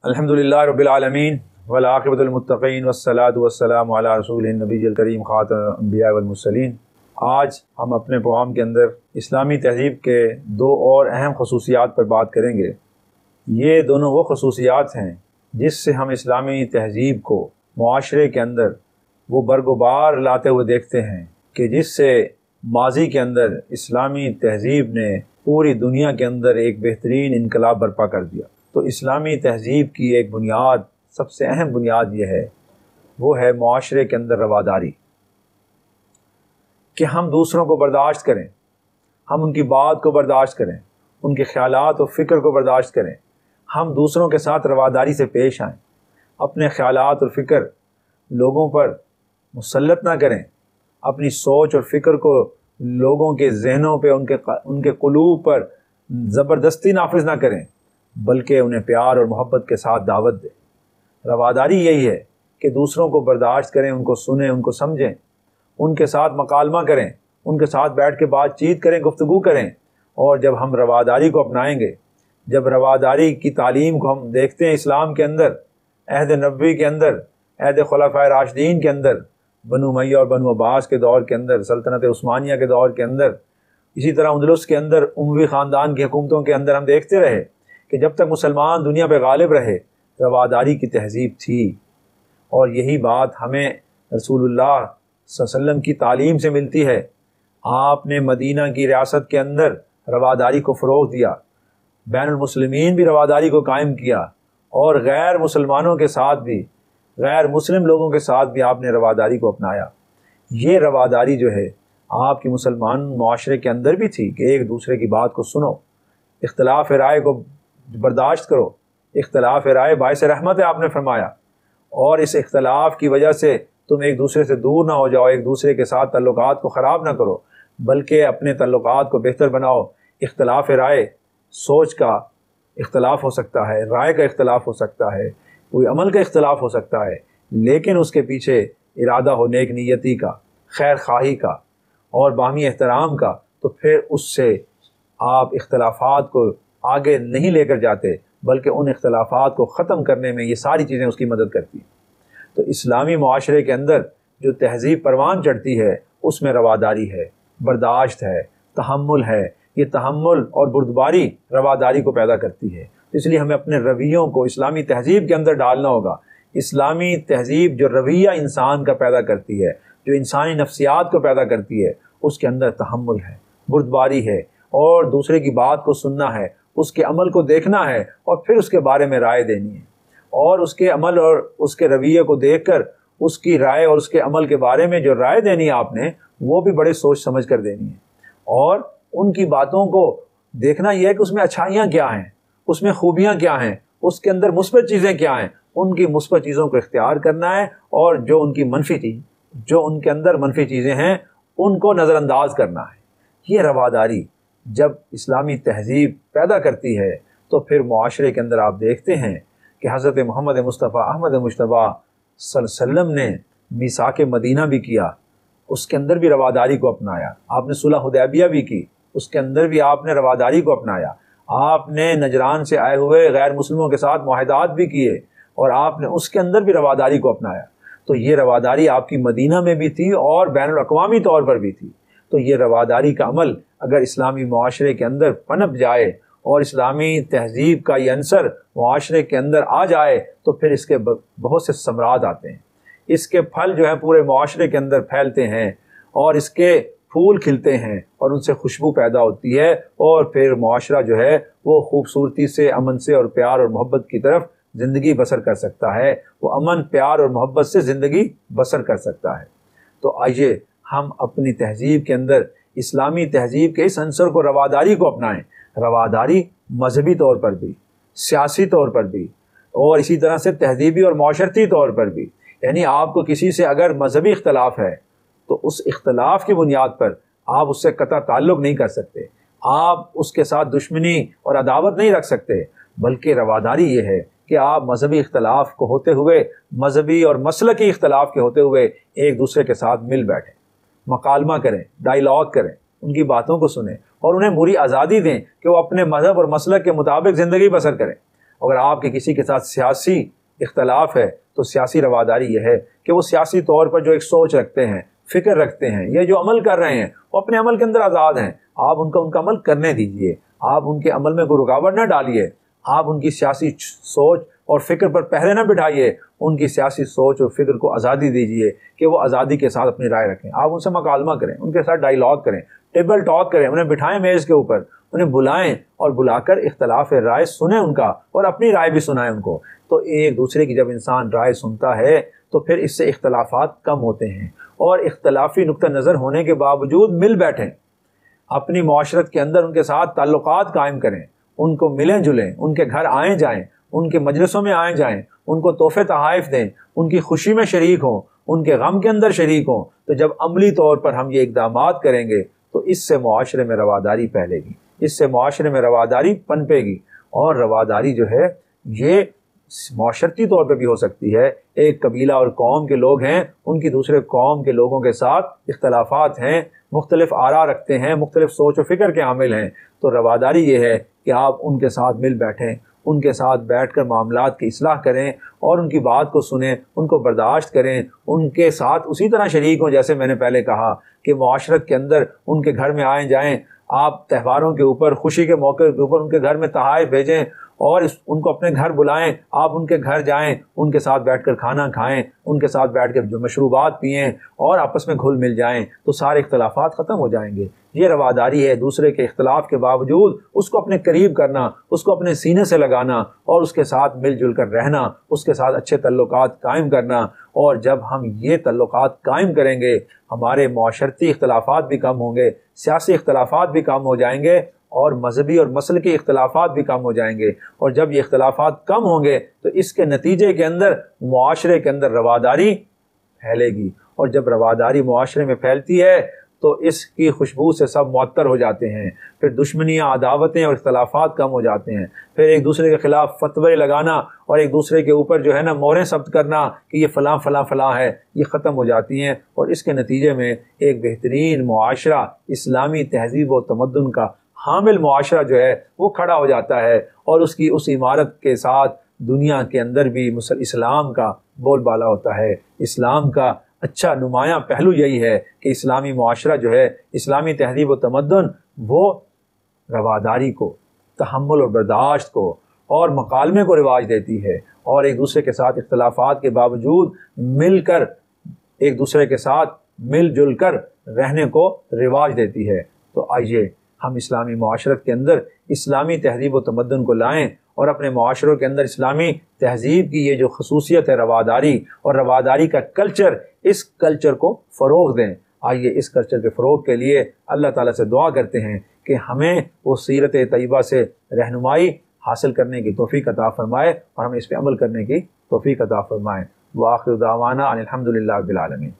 الحمدللہ رب العالمین والعاقبۃ للمتقین والصلاۃ والسلام علی رسول النبی الکریم خاتم الانبیاء والمرسلین۔ آج ہم اپنے پروگرام کے اندر اسلامی تہذیب کے دو اور اہم خصوصیات پر بات کریں گے۔ یہ دونوں وہ خصوصیات ہیں جس سے ہم اسلامی تہذیب کو معاشرے کے اندر وہ برگزار لاتے ہوئے دیکھتے ہیں کہ جس سے ماضی کے اندر اسلامی تہذیب نے پوری دنیا کے اندر ایک بہترین انقلاب برپا کر دیا۔ تو اسلامی تہذیب کی ایک بنیاد، سب سے اہم بنیاد یہ ہے، وہ ہے معاشرے کے اندر رواداری، کہ ہم دوسروں کو برداشت کریں، ہم ان کی بات کو برداشت کریں، ان کے خیالات و فکر کو برداشت کریں، ہم دوسروں کے ساتھ رواداری سے پیش آئیں، اپنے خیالات اور فکر لوگوں پر مسلط نہ کریں، اپنی سوچ اور فکر کو لوگوں کے ذہنوں پہ، ان کے قلوب پر زبردستی نافذ نہ کریں، بلکہ انہیں پیار اور محبت کے ساتھ دعوت دیں۔ رواداری یہی ہے کہ دوسروں کو برداشت کریں، ان کو سنیں، ان کو سمجھیں، ان کے ساتھ مکالمہ کریں، ان کے ساتھ بیٹھ کے بات چیت کریں، گفتگو کریں۔ اور جب ہم رواداری کو اپنائیں گے، جب رواداری کی تعلیم کو ہم دیکھتے ہیں اسلام کے اندر، عہد نبوی کے اندر، عہد خلفائے راشدین کے اندر، بنو امیہ اور بنو عباس کے دور کے اندر، سلطنت عثمانیہ کے دور کے اندر، اسی طرح اندلس کے اندر اموی خاندان کی حکومتوں کے اندر ہم دیکھتے رہے کہ جب تک مسلمان دنیا پہ غالب رہے، رواداری کی تہذیب تھی۔ اور یہی بات ہمیں رسول اللہ صلی اللہ علیہ وسلم کی تعلیم سے ملتی ہے۔ آپ نے مدینہ کی ریاست کے اندر رواداری کو فروغ دیا، بین المسلمین بھی رواداری کو قائم کیا، اور غیر مسلمانوں کے ساتھ بھی، غیر مسلم لوگوں کے ساتھ بھی آپ نے رواداری کو اپنایا۔ یہ رواداری جو ہے آپ کی مسلمان معاشرے کے اندر بھی تھی کہ ایک دوسرے کی بات کو سنو، اختلاف رائے کو برداشت کرو، اختلاف رائے باعث رحمت ہے آپ نے فرمایا، اور اس اختلاف کی وجہ سے تم ایک دوسرے سے دور نہ ہو جاؤ، ایک دوسرے کے ساتھ تعلقات کو خراب نہ کرو، بلکہ اپنے تعلقات کو بہتر بناؤ۔ اختلاف رائے، سوچ کا اختلاف ہو سکتا ہے، رائے کا اختلاف ہو سکتا ہے، کوئی عمل کا اختلاف ہو سکتا ہے، لیکن اس کے پیچھے ارادہ ہو نیک نیتی کا، خیر خواہی کا اور باہمی احترام کا، تو پھر اس سے آپ اختلافات کو آگے نہیں لے کر جاتے، بلکہ ان اختلافات کو ختم کرنے میں یہ ساری چیزیں اس کی مدد کرتی ہیں۔ تو اسلامی معاشرے کے اندر جو تہذیب پروان چڑھتی ہے، اس میں رواداری ہے، برداشت ہے، تحمل ہے۔ یہ تحمل اور بردباری رواداری کو پیدا کرتی ہے۔ اس لیے ہمیں اپنے رویوں کو اسلامی تہذیب کے اندر ڈالنا ہوگا۔ اسلامی تہذیب جو رویہ انسان کا پیدا کرتی ہے، جو انسانی نفسیات کو پیدا کرتی ہے، اس کے اندر تحمل ہے، بردباری ہے، اور دوسرے کی بات کو سننا ہے، اس کے عمل کو دیکھنا ہے، اور پھر اس کے بارے میں رائے دینی ہے، اور اس کے عمل اور اس کے رویے کو دیکھ کر اس کی رائے اور اس کے عمل کے بارے میں جو رائے دینی ہے آپ نے، وہ بھی بڑے سوچ سمجھ کر دینی ہے، اور ان کی باتوں کو دیکھنا یہ ہے کہ اس میں اچھائیاں کیا ہیں، اس میں خوبیاں کیا ہیں، اس کے اندر مثبت چیزیں کیا ہیں، ان کی مثبت چیزوں کو اختیار کرنا ہے، اور جو ان کی جو ان کے اندر منفی چیزیں ہیں ان کو نظر انداز کرنا ہے۔ یہ رواداری جب اسلامی تہذیب پیدا کرتی ہے تو پھر معاشرے کے اندر آپ دیکھتے ہیں کہ حضرت محمد مصطفیٰ احمد مجتبیٰ صلی اللہ علیہ وسلم نے میثاق مدینہ بھی کیا، اس کے اندر بھی رواداری کو اپنایا۔ آپ نے صلح حدیبیہ بھی کی، اس کے اندر بھی آپ نے رواداری کو اپنایا۔ آپ نے نجران سے آئے ہوئے غیر مسلموں کے ساتھ معاہدات بھی کیے، اور آپ نے اس کے اندر بھی رواداری کو اپنایا۔ تو یہ رواداری آپ کی مدینہ میں بھی تھی اور بین الاقوامی طور پر بھی تھی۔ تو یہ رواداری کا عمل اگر اسلامی معاشرے کے اندر پنپ جائے اور اسلامی تہذیب کا یہ عنصر معاشرے کے اندر آ جائے، تو پھر اس کے بہت سے ثمرات آتے ہیں، اس کے پھل جو ہیں پورے معاشرے کے اندر پھیلتے ہیں، اور اس کے پھول کھلتے ہیں، اور ان سے خوشبو پیدا ہوتی ہے، اور پھر معاشرہ جو ہے وہ خوبصورتی سے، امن سے اور پیار اور محبت کی طرف زندگی بسر کر سکتا ہے، وہ امن، پیار اور محبت سے زندگی بسر کر سکتا ہے۔ تو آئیے ہم اپنی تہذیب کے اندر اسلامی تہذیب کے اس عنصر کو، رواداری کو اپنائیں۔ رواداری مذہبی طور پر بھی، سیاسی طور پر بھی، اور اسی طرح سے تہذیبی اور معاشرتی طور پر بھی۔ یعنی آپ کو کسی سے اگر مذہبی اختلاف ہے تو اس اختلاف کی بنیاد پر آپ اس سے قطع تعلق نہیں کر سکتے، آپ اس کے ساتھ دشمنی اور عداوت نہیں رکھ سکتے، بلکہ رواداری یہ ہے کہ آپ مذہبی اختلاف کو ہوتے ہوئے، مذہبی اور مسلکی اختلاف کے ہوتے ہوئے ایک دوسرے کے ساتھ مل بیٹھیں، مکالمہ کریں، ڈائیلاگ کریں، ان کی باتوں کو سنیں، اور انہیں پوری آزادی دیں کہ وہ اپنے مذہب اور مسلک کے مطابق زندگی بسر کریں۔ اگر آپ کے کسی کے ساتھ سیاسی اختلاف ہے تو سیاسی رواداری یہ ہے کہ وہ سیاسی طور پر جو ایک سوچ رکھتے ہیں، فکر رکھتے ہیں، یا جو عمل کر رہے ہیں وہ اپنے عمل کے اندر آزاد ہیں، آپ ان کا عمل کرنے دیجئے، آپ ان کے عمل میں کوئی رکاوٹ نہ ڈالیے، آپ ان کی سیاسی سوچ اور فکر پر پہرے نہ بٹھائیے، ان کی سیاسی سوچ اور فکر کو آزادی دیجئے کہ وہ آزادی کے ساتھ اپنی رائے رکھیں، آپ ان سے مکالمہ کریں، ان کے ساتھ ڈائیلاگ کریں، ٹیبل ٹاک کریں، انہیں بٹھائیں میز کے اوپر، انہیں بلائیں اور بلا کر اختلاف رائے سنیں ان کا، اور اپنی رائے بھی سنائیں ان کو۔ تو ایک دوسرے کی جب انسان رائے سنتا ہے تو پھر اس سے اختلافات کم ہوتے ہیں، اور اختلافی نقطہ نظر ہونے کے باوجود مل بیٹھیں، اپنی معاشرت کے اندر ان کے ساتھ تعلقات قائم کریں، ان کو ملیں جلیں، ان کے گھر آئیں جائیں، ان کے مجلسوں میں آئیں جائیں، ان کو تحفے تحائف دیں، ان کی خوشی میں شریک ہوں، ان کے غم کے اندر شریک ہوں۔ تو جب عملی طور پر ہم یہ اقدامات کریں گے تو اس سے معاشرے میں رواداری پھیلے گی، اس سے معاشرے میں رواداری پنپے گی، اور رواداری جو ہے یہ معاشرتی طور پہ بھی ہو سکتی ہے۔ ایک قبیلہ اور قوم کے لوگ ہیں، ان کی دوسرے قوم کے لوگوں کے ساتھ اختلافات ہیں، مختلف آراء رکھتے ہیں، مختلف سوچ و فکر کے حامل ہیں، تو رواداری یہ ہے کہ آپ ان کے ساتھ مل بیٹھیں، ان کے ساتھ بیٹھ کر معاملات کی اصلاح کریں اور ان کی بات کو سنیں، ان کو برداشت کریں، ان کے ساتھ اسی طرح شریک ہوں جیسے میں نے پہلے کہا کہ معاشرت کے اندر ان کے گھر میں آئیں جائیں، آپ تہواروں کے اوپر، خوشی کے موقع کے اوپر ان کے گھر میں تحائف بھیجیں اور ان کو اپنے گھر بلائیں، آپ ان کے گھر جائیں، ان کے ساتھ بیٹھ کر کھانا کھائیں، ان کے ساتھ بیٹھ کر جو مشروبات پئیں اور آپس میں گھل مل جائیں، تو سارے اختلافات ختم ہو جائیں گے۔ یہ رواداری ہے، دوسرے کے اختلاف کے باوجود اس کو اپنے قریب کرنا، اس کو اپنے سینے سے لگانا اور اس کے ساتھ مل جل کر رہنا، اس کے ساتھ اچھے تعلقات قائم کرنا۔ اور جب ہم یہ تعلقات قائم کریں گے ہمارے معاشرتی اختلافات بھی کم ہوں گے، سیاسی اختلافات بھی کم ہو جائیں گے، اور مذہبی اور مسلکی اختلافات بھی کم ہو جائیں گے۔ اور جب یہ اختلافات کم ہوں گے تو اس کے نتیجے کے اندر معاشرے کے اندر رواداری پھیلے گی، اور جب رواداری معاشرے میں پھیلتی ہے تو اس کی خوشبو سے سب معطر ہو جاتے ہیں، پھر دشمنیاں، عداوتیں اور اختلافات کم ہو جاتے ہیں، پھر ایک دوسرے کے خلاف فتوے لگانا اور ایک دوسرے کے اوپر جو ہے نا موریں ثبت کرنا کہ یہ فلاں فلاں فلاں ہے، یہ ختم ہو جاتی ہیں، اور اس کے نتیجے میں ایک بہترین معاشرہ، اسلامی تہذیب و تمدن کا حامل معاشرہ جو ہے وہ کھڑا ہو جاتا ہے، اور اس کی اس عمارت کے ساتھ دنیا کے اندر بھی اسلام کا بول بالا ہوتا ہے۔ اسلام کا اچھا نمایاں پہلو یہی ہے کہ اسلامی معاشرہ جو ہے، اسلامی تہذیب و تمدن، وہ رواداری کو، تحمل اور برداشت کو اور مکالمے کو رواج دیتی ہے، اور ایک دوسرے کے ساتھ اختلافات کے باوجود مل کر، ایک دوسرے کے ساتھ مل جل کر رہنے کو رواج دیتی ہے۔ تو آئیے ہم اسلامی معاشرت کے اندر اسلامی تہذیب و تمدن کو لائیں، اور اپنے معاشروں کے اندر اسلامی تہذیب کی یہ جو خصوصیت ہے رواداری اور رواداری کا کلچر، اس کلچر کو فروغ دیں۔ آئیے اس کلچر کے فروغ کے لیے اللہ تعالیٰ سے دعا کرتے ہیں کہ ہمیں وہ سیرت طیبہ سے رہنمائی حاصل کرنے کی توفیق عطا فرمائے، اور ہمیں اس پہ عمل کرنے کی توفیق عطا فرمائے۔ وآخر دعوانا ان الحمد للہ رب العالمین۔